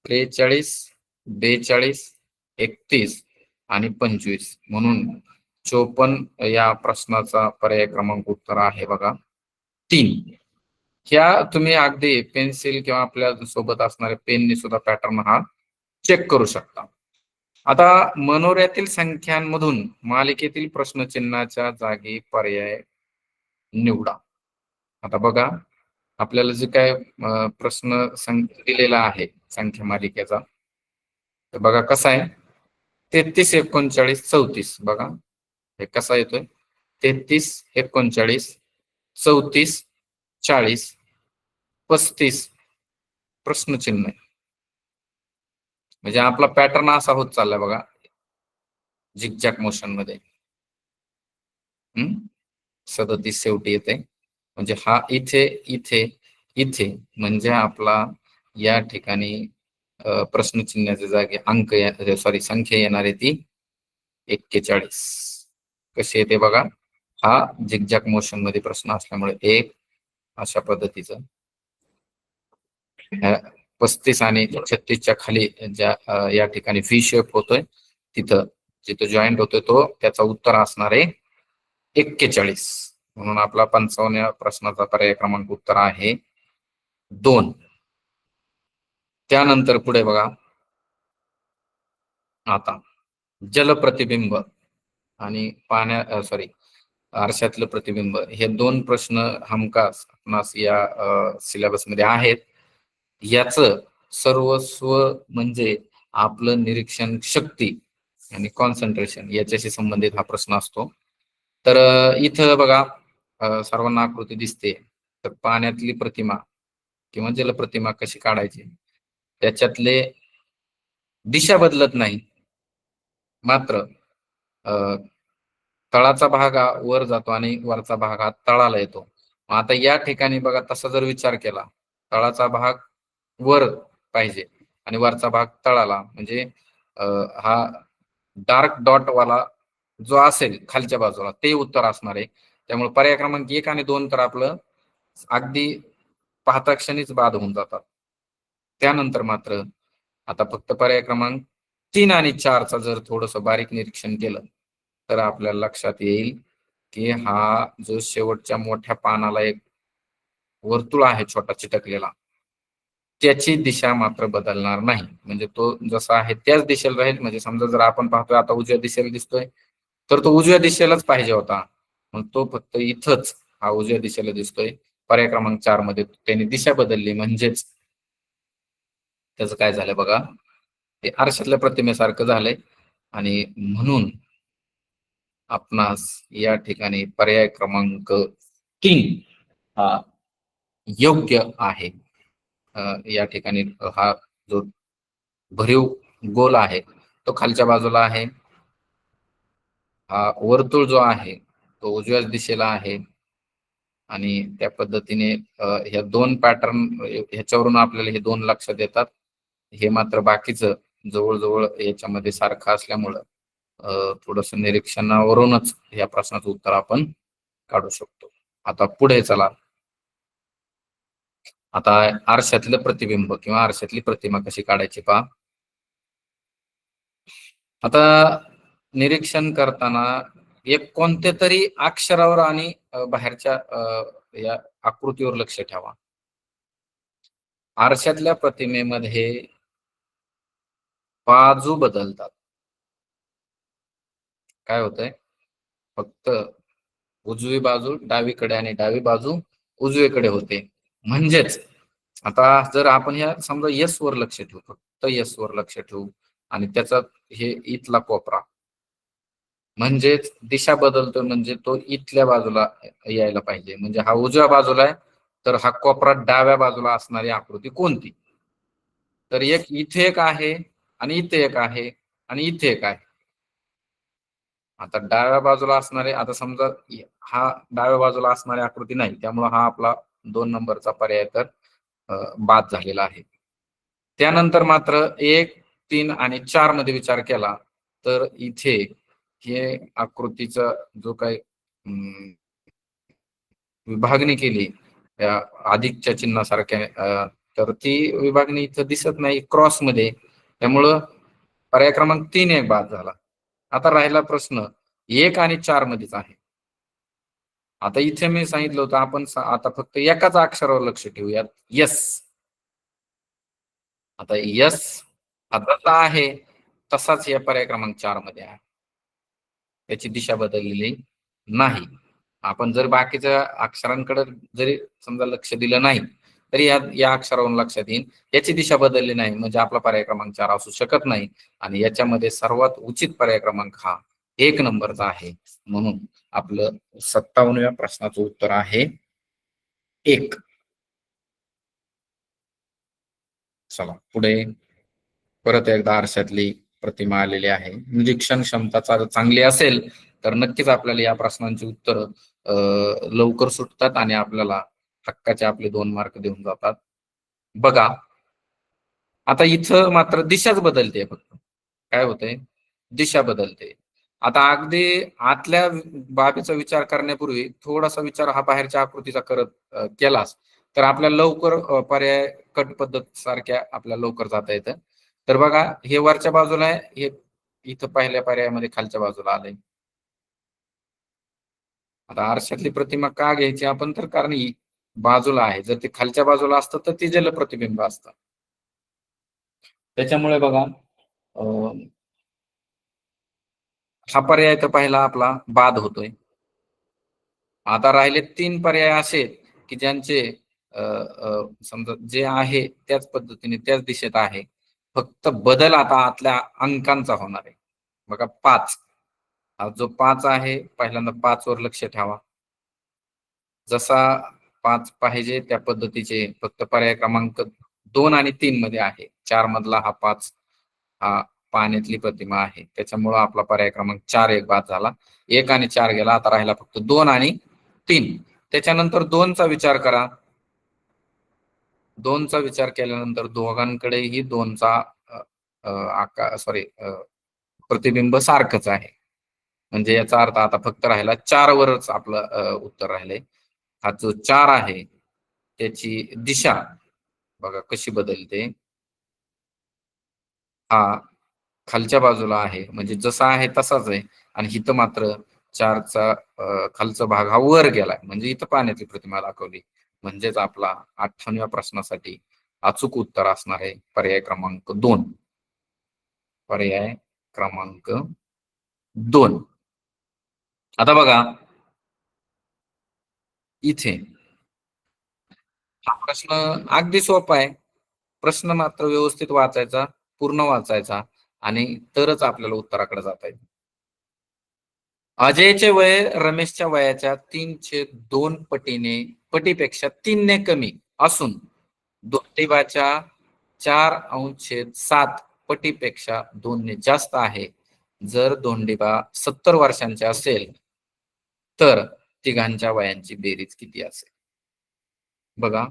43, 42, 31 आणि 25 म्हणून 54 या प्रश्नाचा पर्याय क्रमांक उत्तर आहे बघा 3. ह्या तुम्ही अगदी पेन्सिल किंवा आपल्या सोबत असणाऱ्या पेनने सुद्धा पॅटर्न हा चेक करू शकता. आता मनोऱ्यातील संख्यांमधून मालिकेतील प्रश्नचिन्हाच्या जागी पर्याय निवडा. आता बघा आपल्याला जे काय प्रश्न दिलेला आहे संख्या मालिकेचा, तर बघा कसा आहे 33, 39, 34. बघा हे कसा येतोय 33, 39, 34, 40, 35 प्रश्नचिन्ह आहे. म्हणजे आपला पॅटर्न असा होत चाललाय बघा झिगझॅग मोशन मध्ये. 37 शेवटी येते म्हणजे हा इथे इथे इथे म्हणजे आपला या ठिकाणी प्रश्नचिन्हाच्या जागी अंक सॉरी संख्या येणार आहे ती 41. कशी येते बघा हा झिगझॅग मोशन मध्ये प्रश्न असल्यामुळे एक अशा पद्धतीचं 35 आणि 36च्या खाली ज्या या ठिकाणी व्ही शेप होतोय तिथं जिथं जॉईंट होतोय तो त्याचा उत्तर असणार आहे 41. म्हणून आपला 55 प्रश्नाचा पर्याय क्रमांक उत्तर आहे 2. त्यानंतर पुढे बघा आता जलप्रतिबिंब आणि सॉरी आरशातलं प्रतिबिंब हे 2 प्रश्न हमखास आपणास या सिलेबस मध्ये आहेत. याच सर्वस्व म्हणजे आपलं निरीक्षण शक्ती आणि कॉन्सन्ट्रेशन याच्याशी संबंधित हा प्रश्न असतो. तर इथं बघा सर्वांना आकृती दिसते. तर पाण्यातली प्रतिमा किंवा जलप्रतिमा कशी काढायची त्याच्यातले दिशा बदलत नाही, मात्र तळाचा भाग हा वर जातो आणि वरचा भाग हा तळाला येतो. आता या ठिकाणी बघा तसा जर विचार केला तळाचा भाग वर पाहिजे आणि वरचा भाग तळाला म्हणजे हा डार्क डॉट वाला जो असेल खालच्या बाजूला ते उत्तर असणार आहे. त्यामुळे पर्याय क्रमांक 1 आणि 2 तर आपलं अगदी पाहता क्षणीच बाद होऊन जातात. त्यानंतर मात्र आता फक्त पर्याय क्रमांक 3 आणि 4चा जर थोडस बारीक निरीक्षण केलं तर आपल्याला लक्षात येईल की हा जो शेवटच्या मोठ्या पानाला एक वर्तुळ आहे छोटा चिटकलेला त्याची दिशा मात्र बदलणार नाही. म्हणजे तो जसा आहे त्याच दिशेला राहील. म्हणजे समजा जर आपण पाहतोय आता उजव्या दिशेला दिसतोय तर तो उजव्या दिशेलाच पाहिजे होता, मग तो फक्त इथंच हा उजव्या दिशेला दिसतोय. पर्याय क्रमांक 4 मध्ये त्याने दिशा बदलली म्हणजेच त्याचं काय झालं बघा ते आरशातल्या प्रतिमेसारखं झालंय आणि म्हणून आपणास या ठिकाणी पर्याय क्रमांक 3 हा योग्य आहे. या ठिकाणी हा जो भरीव गोल आहे तो खालच्या बाजूला आहे. हा वर्तुळ जो आहे तो उजव्याच दिशेला आहे आणि त्या पद्धतीने ह्या 2 पॅटर्न ह्याच्यावरून आपल्याला हे 2 लक्षात येतात. हे मात्र बाकीचं जवळजवळ याच्यामध्ये सारखं असल्यामुळं थोडस निरीक्षणावरूनच या प्रश्नाचं उत्तर आपण काढू शकतो. आता पुढे चला. आता आरशातलं प्रतिबिंब किंवा आरशातली प्रतिमा कशी काढायची पहा. आता निरीक्षण करताना एक कोणत्या तरी अक्षरावर आणि बाहेरच्या या आकृतीवर लक्ष ठेवा. आरशातल्या प्रतिमेमध्ये बाजू बदलतात. काय होतंय फक्त उजवी बाजू डावीकडे आणि डावी बाजू उजवीकडे होते. म्हणजेच आता जर आपण या समजा यस वर लक्ष ठेवू फक्त यस वर लक्ष ठेवू आणि त्याचा हे इथला कोपरा म्हणजेच दिशा बदलतो म्हणजे तो इथल्या बाजूला यायला पाहिजे. म्हणजे हा उजव्या बाजूला आहे तर हा कोपरा डाव्या बाजूला असणारी आकृती कोणती. तर एक इथे एक आहे आणि इथे एक आहे आणि इथे एक आहे. आता डाव्या बाजूला असणारे आता समजा हा डाव्या बाजूला असणारी आकृती नाही त्यामुळे हा आपला 2 नंबरचा पर्याय तर बाद झालेला आहे. त्यानंतर मात्र 1, 3 आणि 4 मध्ये विचार केला तर इथे हे आकृतीचा जो काही विभागणी केली त्या अधिकच्या चिन्हासारख्या, तर ती विभागणी इथं दिसत नाही क्रॉस मध्ये, त्यामुळं पर्याय क्रमांक 3 एक बाद झाला. आता राहिला प्रश्न 1 आणि 4 मध्येच आहे. आता इथे मी सांगितलं होतं आपण आता फक्त एकाच अक्षरावर लक्ष ठेवूयात, यस. आता यस हा जसा आहे तसाच या पर्याय क्रमांक 4 मध्ये आहे. त्याची दिशा बदललेली नाही. आपण जर बाकीच्या अक्षरांकडे जरी समजा लक्ष दिलं नाही तरी या अक्षरावरून लक्षात येईल याची दिशा बदलली नाही, म्हणजे आपला पर्याय क्रमांक 4 असू शकत नाही. आणि याच्यामध्ये सर्वात उचित पर्याय क्रमांक हा 1 नंबरचा आहे. म्हणून आपलं 57व्या प्रश्नाचं उत्तर आहे 1. चला पुढे परत एकदा आरशातली प्रतिमा आलेली आहे. निरीक्षण क्षमता चांगली असेल तर नक्कीच आपल्याला या प्रश्नांची उत्तर लवकर सुटतात आणि आपल्याला हक्काचे आपले 2 मार्क देऊन जातात. बघा आता इथं मात्र दिशाच बदलते, फक्त काय होतंय, दिशा बदलते. आता अगदी आतल्या बाबीचा विचार करण्यापूर्वी थोडासा विचार हा बाहेरच्या आकृतीचा करत केलास तर आपल्याला लवकर पर्याय कट पद्धत सारख्या आपल्याला लवकर जाता येतं. तर बघा हे वरच्या बाजूला आहे, हे इथं पहिल्या पर्यायामध्ये खालच्या बाजूला आलंय. आता आरशातली प्रतिमा का घ्यायची आपण, तर कारण ही बाजूला आहे, जर ते खालच्या बाजूला असतं तर ती जल प्रतिबिंब असतं. त्याच्यामुळे बघा हा पर्याय तर पहिला आपला बाद होतोय. आता राहिले 3 पर्याय असे की ज्यांचे समजा जे आहे त्याच पद्धतीने त्याच दिशेत आहे, फक्त बदल आता आतल्या अंकांचा होणार आहे. बघा 5, हा जो 5 आहे पहिल्यांदा 5 वर लक्ष ठेवा. जसा 5 पाहिजे त्या पद्धतीचे फक्त पर्याय क्रमांक 2 आणि 3 मध्ये आहे. 4 मधला हा 5 हा पाण्यातली प्रतिमा आहे, त्याच्यामुळं आपला पर्याय क्रमांक 4 एक बाद झाला. 1 आणि 4 गेला, आता राहिला फक्त 2 आणि 3. त्याच्यानंतर 2 चा विचार करा. 2 चा विचार केल्यानंतर दोघांकडेही 2 चा आकार सॉरी प्रतिबिंब सारखंच आहे. म्हणजे याचा अर्थ आता फक्त राहिला 4 वरच आपलं उत्तर राहिलंय. हा जो 4 आहे त्याची दिशा बघा कशी बदलते. हा खालच्या बाजूला आहे, म्हणजे जसा आहे तसाच आहे. आणि इथं मात्र 4चा खालचा भाग हा वर गेलाय, म्हणजे इथं पाण्याची प्रतिमा दाखवली. म्हणजेच आपला 58व्या प्रश्नासाठी अचूक उत्तर असणार आहे पर्याय क्रमांक 2. पर्याय क्रमांक 2. आता बघा इथे हा प्रश्न अगदी सोपा आहे. प्रश्न मात्र व्यवस्थित वाचायचा, पूर्ण वाचायचा आणि तरच आपल्याला उत्तराकडे जाता येईल. अजयचे वय रमेशच्या वयाच्या 3/2 पटीपेक्षा 3 ने कमी असून दोंडिबाच्या 4/7 पटीपेक्षा 2 ने जास्त आहे. जर दोंडिबा 70 वर्षांचे असेल तर तिघांच्या वयांची बेरीज किती असेल? बघा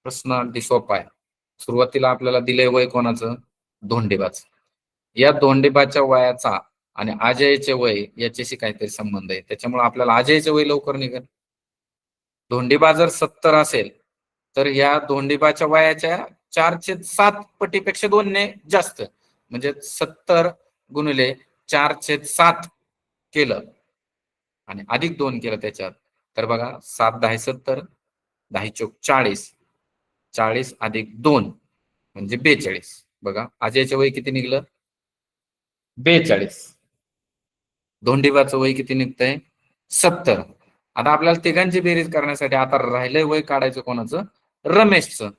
प्रश्न अगदी सोपा आहे. सुरुवातीला आपल्याला दिलंय वय कोणाचं? धोंडेबाच. या धोंडेबाच्या वयाचा आणि अजयचे वय याच्याशी काहीतरी संबंध आहे, त्याच्यामुळे आपल्याला अजयचे वय लवकर निघेल. धोंडेबा जर 70 असेल तर या धोंडेबाच्या वयाच्या 4/7 पटीपेक्षा 2 ने जास्त, म्हणजे 70 गुणिले 4/7 केलं आणि अधिक 2 केलं त्याच्यात, तर बघा 7 10 70, 10 चोक 40, 40 अधिक 2 म्हणजे 42. बघा अजयचं वय किती निघलं? 42. धोंडीबाचं वय किती निघतंय? 70. आता आपल्याला तिघांची बेरीज करण्यासाठी आता राहिलंय वय काढायचं कोणाचं? रमेशचं.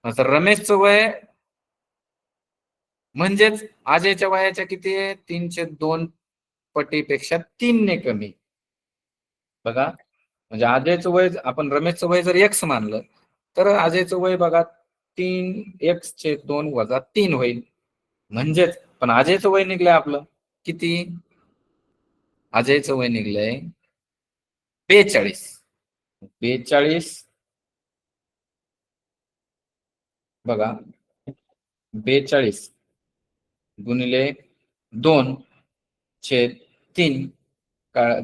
तर रमेशचं वय म्हणजेच अजयच्या वयाच्या किती आहे? 3/2 पटीपेक्षा 3 ने कमी. बघा म्हणजे अजयचं वय आपण रमेशचं वय जर एक्स मानलं तर अजयचं वय बघा 3x/2 वजा 3 होईल. म्हणजेच पण अजयचं वय निघलंय आपलं किती? अजयचं वय निघलंय 42. 42 बघा 42 गुणिले 2 छेद 3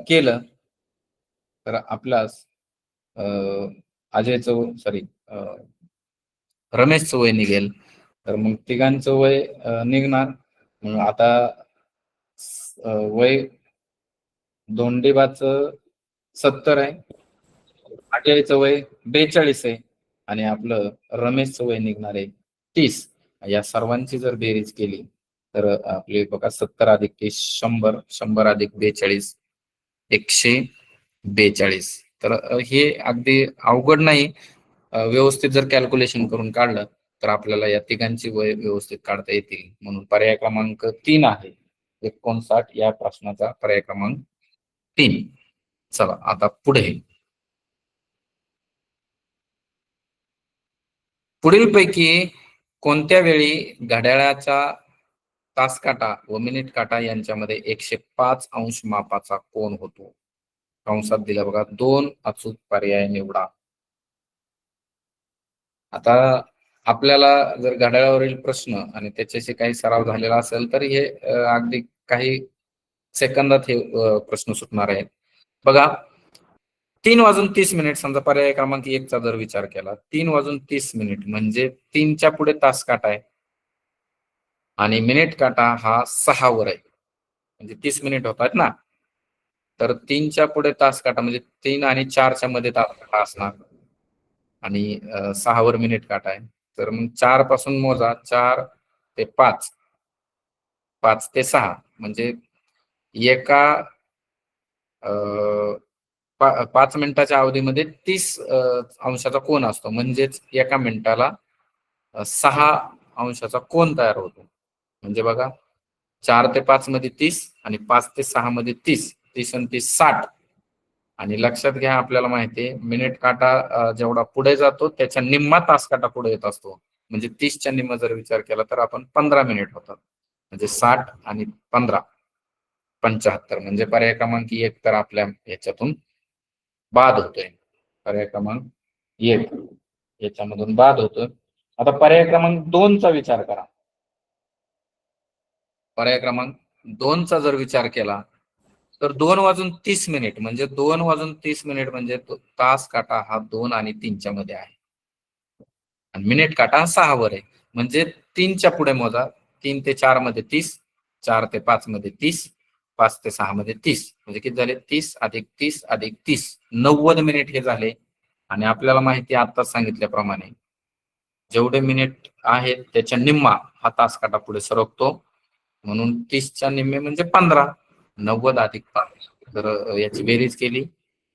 केलं तर आपल्यास अजयचं सॉरी रमेशचं वय निघेल. तर मग तिघांचं वय निघणार. मग आता वय दोंडेबाचं 70 आहे, अजयचं वय 42 आहे आणि आपलं रमेशचं वय निघणार आहे 30. या सर्वांची जर बेरीज केली तर आपले बघा 70 अधिक 30 100, 100 अधिक 42 142. तर हे अगदी अवघड नाही. व्यवस्थित जर कॅल्क्युलेशन करून काढलं तर आपल्याला या तिघांची वय व्यवस्थित काढता येतील. म्हणून पर्याय क्रमांक 3 आहे 59 या प्रश्नाचा पर्याय क्रमांक 3. चला आता पुढे. पुढीलपैकी कोणत्या वेळी घड्याळाचा तास काटा व मिनिट काटा यांच्यामध्ये 105 अंश मापाचा कोन होतो? कंसात दिला बघा 2 अचूक पर्याय निवडा. आता आपल्याला जर घड्याळावरील प्रश्न आणि त्याच्याशी काही सराव झालेला असेल तर हे अगदी काही सेकंदात हे प्रश्न सुटणार आहेत. बघा 3:30 समजा पर्याय क्रमांक 1 चा जर विचार केला 3:30 म्हणजे 3च्या पुढे तास काटा आहे आणि मिनिट काटा हा 6 वर आहे म्हणजे 30 मिनिट होतात ना. तर 3च्या पुढे तास काटा म्हणजे 3 आणि 4च्या मध्ये तास काटा असणार आणि 6 वर मिनिट काटा आहे. तर मग 4 पासून मोजा 4 ते 5, 5 ते 6 म्हणजे एका 5 मिनिटाच्या अवधीमध्ये 30 अंशाचा कोन असतो म्हणजेच एका मिनिटाला 6 अंशाचा कोन तयार होतो. म्हणजे बघा 4 ते 5 मध्ये 30 आणि 5 ते 6 मध्ये 30, 30 आणि 30 60. आणि लक्षात घ्या आपल्याला माहिती आहे मिनिट काटा जेवढा पुढे जातो त्याच्या निम्मा तास काटा पुढे येत असतो. म्हणजे 30च्या निम्मा जर विचार केला तर आपण 15 मिनिट होतात. म्हणजे 60 आणि 15 75 म्हणजे पर्याय क्रमांक 1 तर आपल्या याच्यातून बाद होतोय. पर्याय क्रमांक 1 याच्यामधून बाद होतोय. आता पर्याय क्रमांक 2 चा विचार करा. पर्याय क्रमांक 2 चा जर विचार केला तर 2:30 म्हणजे 2:30 म्हणजे तास काटा हा 2 आणि 3च्या मध्ये आहे आणि मिनिट काटा हा 6 वर आहे. म्हणजे 3च्या पुढे मोजा 3 ते 4 मध्ये 30, 4 ते 5 मध्ये 30, 5 ते 6 मध्ये 30 म्हणजे किती झाले 30 अधिक 30 अधिक 30 90 मिनिट हे झाले. आणि आपल्याला माहिती आताच सांगितल्याप्रमाणे जेवढे मिनिट आहेत त्याच्या निम्मा हा तास काटा पुढे सरकतो. म्हणून 30च्या निम्मे म्हणजे 15, 90 अधिक 5 जर याची बेरीज केली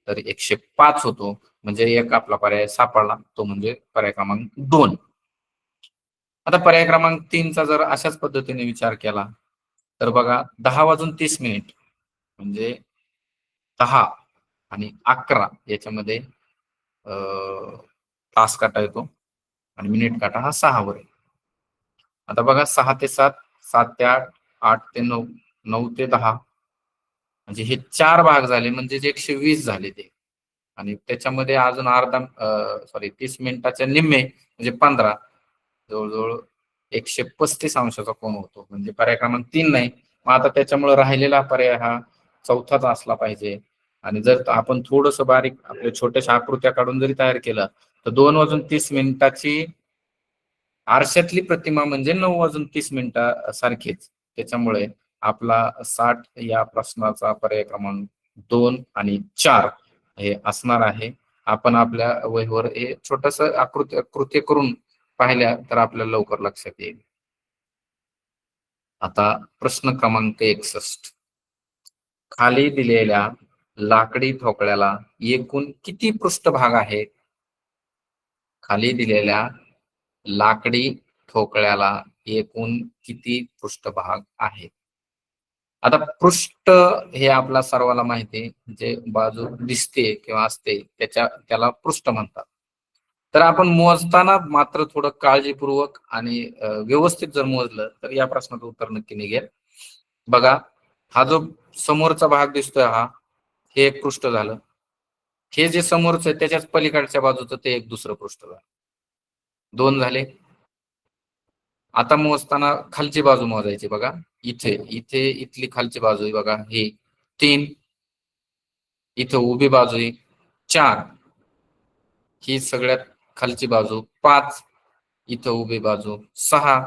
तर 105 होतो. म्हणजे एक आपला पर्याय सापडला तो म्हणजे पर्याय क्रमांक 2. आता पर्याय क्रमांक 3 चा जर अशाच पद्धतीने विचार केला तर बघा 10:30 म्हणजे 10 आणि 11 याच्यामध्ये तास काटा येतो आणि मिनिट काटा हा 6 वर आहे. आता बघा 6 ते 7, 7 ते 8, 8 ते 9, 9 ते 10 म्हणजे हे 4 भाग झाले म्हणजे 120 झाले ते. आणि त्याच्यामध्ये अजून अर्धा सॉरी 30 मिनिटाच्या निम्मे म्हणजे 15 जवळजवळ 135 अंशाचा कोन होतो. म्हणजे पर्याय क्रमांक 3 नाही. मग आता त्याच्यामुळे राहिलेला पर्याय हा चौथाच असला पाहिजे. आणि जर आपण थोडस बारीक आपल्या छोट्याशा आकृत्या काढून जरी तयार केलं तर 2:30 आरशातली प्रतिमा म्हणजे 9:30 सारखीच. त्याच्यामुळे आपला 60 या प्रश्नाचा पर्याय क्रमांक 2 आणि 4 हे असणार आहे. आपण आपल्या वहीवर हे छोटस कृत्य करून पाहिल्या तर आपल्याला लवकर लक्षात येईल. आता प्रश्न क्रमांक 61. खाली दिलेल्या लाकडी ठोकळ्याला एकूण किती पृष्ठभाग आहेत? खाली दिलेल्या लाकडी ठोकळ्याला एकूण किती पृष्ठभाग आहेत? आता पृष्ठ हे आपला सर्वाला माहिती आहे जे बाजू दिसते किंवा असते त्याला पृष्ठ म्हणतात. तर आपण मोजताना मात्र थोडं काळजीपूर्वक आणि व्यवस्थित जर मोजलं तर या प्रश्नाचं उत्तर नक्की निघेल. बघा हा जो समोरचा भाग दिसतोय हे एक पृष्ठ झालं. हे जे समोरचं आहे त्याच्याच पलीकडच्या बाजूचं ते एक दुसरं पृष्ठ झालं. 2 झाले. आता मोजताना खालची बाजू मोजायची बघा. इथे इथे इथली खालची बाजू आहे बघा, हे 3, इथं उभी बाजू आहे 4, ही सगळ्यात खालची बाजू 5, इथं उभी बाजू 6,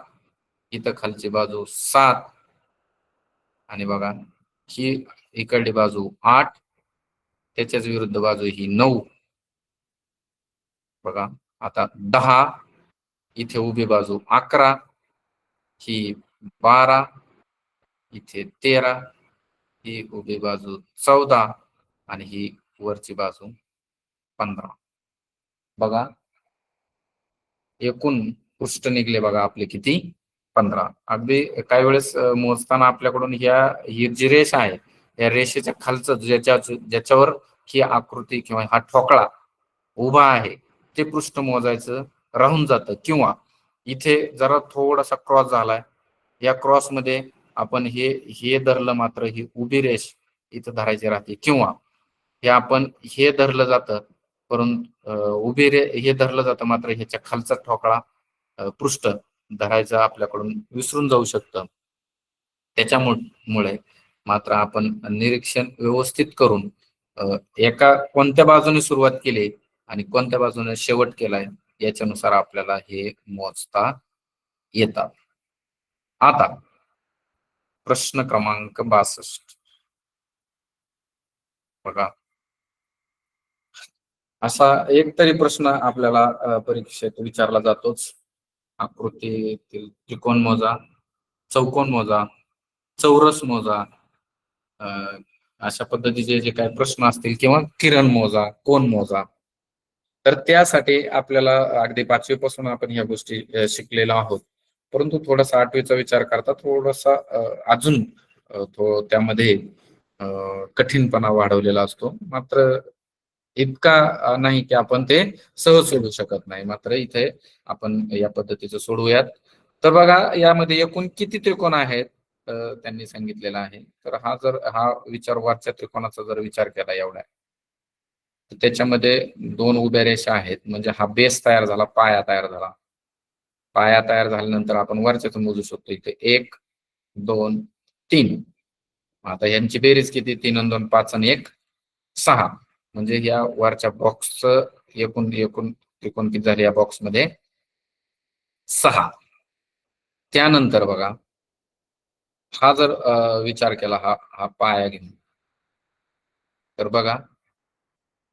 इथं खालची बाजू 7, आणि बघा ही इकडली बाजू 8, त्याच्याच विरुद्ध बाजू ही 9. बघा आता 10, इथे उभी बाजू 11, ही 12, इथे 13, ही उभी बाजू 14, आणि ही वरची बाजू 15. बघा एकूण पृष्ठ निघले बघा आपले किती, 15. अगदी काही वेळेस मोजताना आपल्याकडून ही जी रेष आहे, या रेषेच्या खालचं ज्याच्यावर ही आकृती किंवा हा ठोकळा उभा आहे ते पृष्ठ मोजायचं राहून जातं, किंवा इथे जरा थोडासा क्रॉस झालाय, या क्रॉस मध्ये आपण हे धरलं मात्र ही उभी रेष इथं धरायची राहते, किंवा हे आपण हे धरलं जातं परंतु हे धरलं जातं मात्र ह्याच्या खालचा ठोकळा पृष्ठ धरायचं आपल्याकडून विसरून जाऊ शकतं. त्याच्यामुळे मात्र आपण निरीक्षण व्यवस्थित करून एका कोणत्या बाजूने सुरुवात केली आणि कोणत्या बाजूने शेवट केलाय याच्यानुसार आपल्याला हे मोजता येतात. आता प्रश्न क्रमांक 62 बघा. असा एक तरी प्रश्न आपल्याला परीक्षेत विचारला जातोच. आकृतीतील त्रिकोण मोजा, चौकोन मोजा, चौरस मोजा, अ, अशा पद्धतीचे जे काही प्रश्न असतील, किंवा किरण मोजा, कोण मोजा. तर त्यासाठी आपल्याला अगदी 5वी पासून आपण ह्या गोष्टी शिकलेलो आहोत, परंतु थोडासा 8वीचा विचार करता थोडासा अजून त्यामध्ये कठीणपणा वाढवलेला असतो. मात्र इतका नाही की आपण ते सहज सोडू शकत नाही. मात्र इथे आपण या पद्धतीचं सोडवूयात. तर बघा यामध्ये एकूण किती त्रिकोण आहेत त्यांनी सांगितलेला आहे. तर हा विचार वरच्या त्रिकोणाचा जर विचार केला एवढा, तर त्याच्यामध्ये 2 उभ्या रेषा आहेत, म्हणजे हा बेस तयार झाला, पाया तयार झाला. पाया तयार झाल्यानंतर आपण वरच्याच मोजू शकतो. इथे 1, 2, 3. आता यांची बेरीज किती, 3 आणि 2 5 आणि 1 6. म्हणजे या वरच्या बॉक्सचं एकूण एकूण त्रिकोण किती झाले या बॉक्समध्ये, 6. त्यानंतर बघा हा जर विचार केला, हा हा पाया घेऊन, तर बघा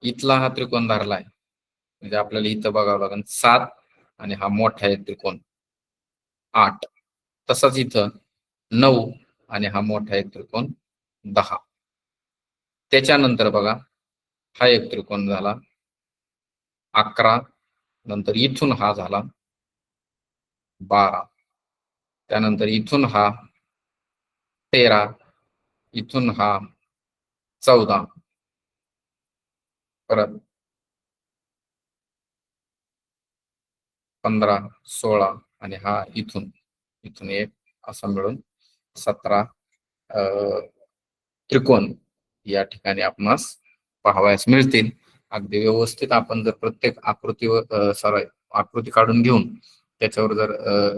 इथला हा त्रिकोण धरलाय, म्हणजे आपल्याला इथं बघावं लागेल 7, आणि हा मोठा आहे त्रिकोण 8. तसाच इथं 9, आणि हा मोठा आहे त्रिकोण 10. त्याच्यानंतर बघा हा एक त्रिकोण झाला 11, नंतर इथून हा झाला 12, त्यानंतर इथून हा 13, इथून हा 14, परत 15, 16, आणि हा इथून इथून एक, असं मिळून 17 त्रिकोण या ठिकाणी आपणास पाहावयास मिळतील. अगदी व्यवस्थित आपण जर प्रत्येक आकृतीवर आकृती काढून घेऊन त्याच्यावर जर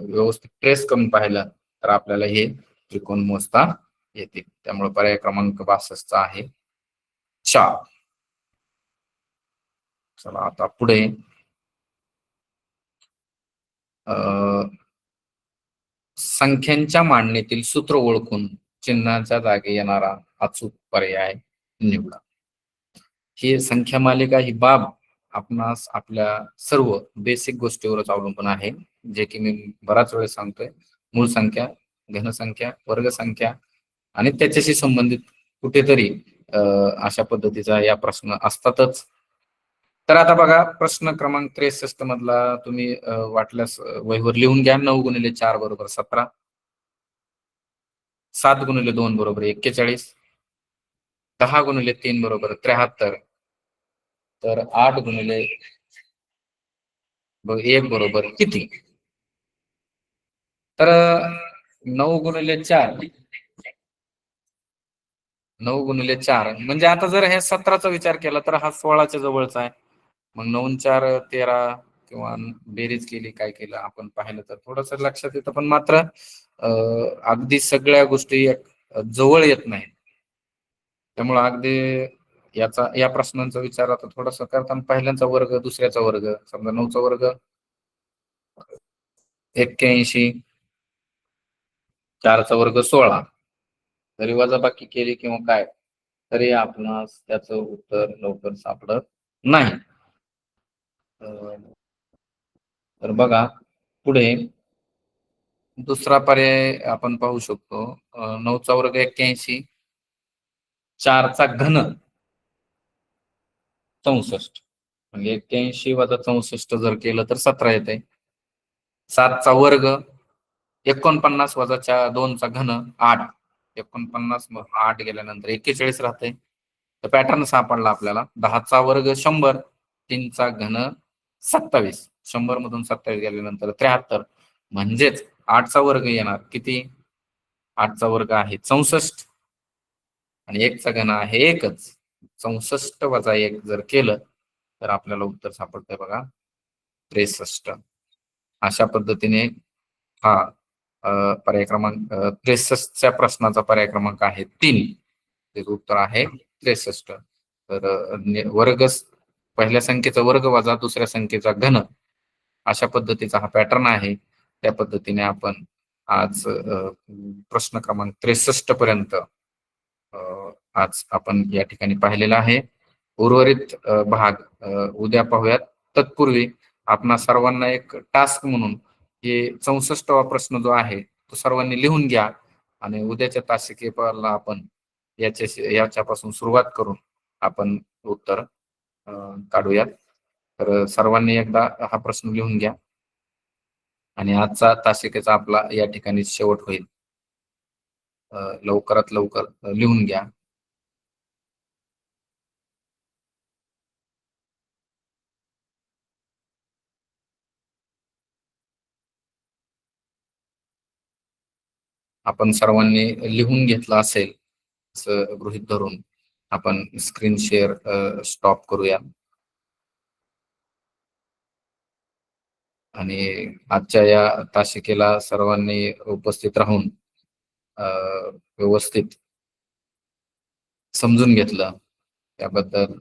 व्यवस्थित ट्रेस करून पाहिलं, तर आपल्याला हे त्रिकोण मोजता येतील. त्यामुळे पर्याय क्रमांक 62 चा आहे 4. चला आता पुढे संख्यांच्या मांडणीतील सूत्र ओळखून चिन्हाच्या जागी येणारा अचूक पर्याय निवडा. ही संख्या मालिका ही बाब आपणास आपल्या सर्व बेसिक गोष्टीवरच अवलंबून आहे, जे की मी बराच वेळ सांगतोय. मूळ संख्या, घनसंख्या, वर्गसंख्या आणि त्याच्याशी संबंधित कुठेतरी अशा पद्धतीचा या प्रश्न असतातच. तर आता बघा प्रश्न क्रमांक 63 मधला तुम्ही वाटल्यास वहीवर लिहून घ्या. 9 गुणिले 4 बरोबर 17, 7 गुणिले 2 बरोबर 41, 10 गुणिले 3 बरोबर 73, तर 8 गुणिले 1 बरोबर किती? तर 9 गुणिले 4, 9 गुणिले 4 म्हणजे आता जर हे 17चा विचार केला तर हा 16च्या जवळचा आहे. मग 9 4 13, किंवा बेरीज केली, काय केलं आपण पाहिलं तर थोडस लक्षात येतं, पण मात्र अगदी सगळ्या गोष्टी जवळ येत नाही. त्यामुळे अगदी या प्रश्नांचा विचार आता थोडासा करताना पहिल्यांचा वर्ग, दुसऱ्याचा वर्ग, समजा 9चा वर्ग 81, 4चा वर्ग 16, जरी वजाबाकी केली किंवा काय तरी आपणास त्याचं उत्तर लवकर सापडत नाही. तर बघा पुढे दुसरा पर्याय आपण पाहू शकतो. 9चा वर्ग 81, 4चा घन 64, म्हणजे 81 वजा 64 जर केलं तर 17 येते. 7चा वर्ग 49 वजा 2चा घन 8, 49 मग 8 गेल्यानंतर 41 राहते. तर पॅटर्न सापडला आपल्याला. 10चा वर्ग 100, 3चा घन 27, 100 मधून 27 गेल्यानंतर 73, म्हणजेच 8चा वर्ग येणार किती? 8चा वर्ग आहे 64 आणि 1चा घन आहे 1च. 64 वजा 1 जर केलं तर आपल्याला उत्तर सापडतंय बघा 63. अशा पद्धतीने हा पर्याय क्रमांक 63च्या प्रश्नाचा पर्याय क्रमांक आहे 3. त्याचं उत्तर आहे 63. तर वर्ग, पहिल्या संख्येचा वर्ग वजा दुसऱ्या संख्येचा घन, अशा पद्धतीचा हा पॅटर्न आहे. त्या पद्धतीने आपण आज प्रश्न क्रमांक 63 पर्यंत आज आपण या ठिकाणी पाहिलेला आहे. उर्वरित भाग उद्या पाहूयात. तत्पूर्वी आपणा सर्वांना एक टास्क म्हणून हे 64वा प्रश्न जो आहे तो सर्वांनी लिहून घ्या आणि उद्याच्या तासिकेला आपण याच्यापासून सुरुवात करून आपण उत्तर काढूयात. तर सर्वांनी एकदा हा प्रश्न लिहून घ्या आणि आजचा तासिकेचा आपला या ठिकाणी शेवट होईल. लवकरात लवकर लिहून घ्या. आपण सर्वांनी लिहून घेतलं असेल असं गृहीत धरून आपण स्क्रीन शेअर स्टॉप करूया आणि आजच्या या तासिकेला सर्वांनी उपस्थित राहून व्यवस्थित समजून घेतलं त्याबद्दल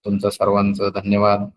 तुमचं सर्वांचं धन्यवाद.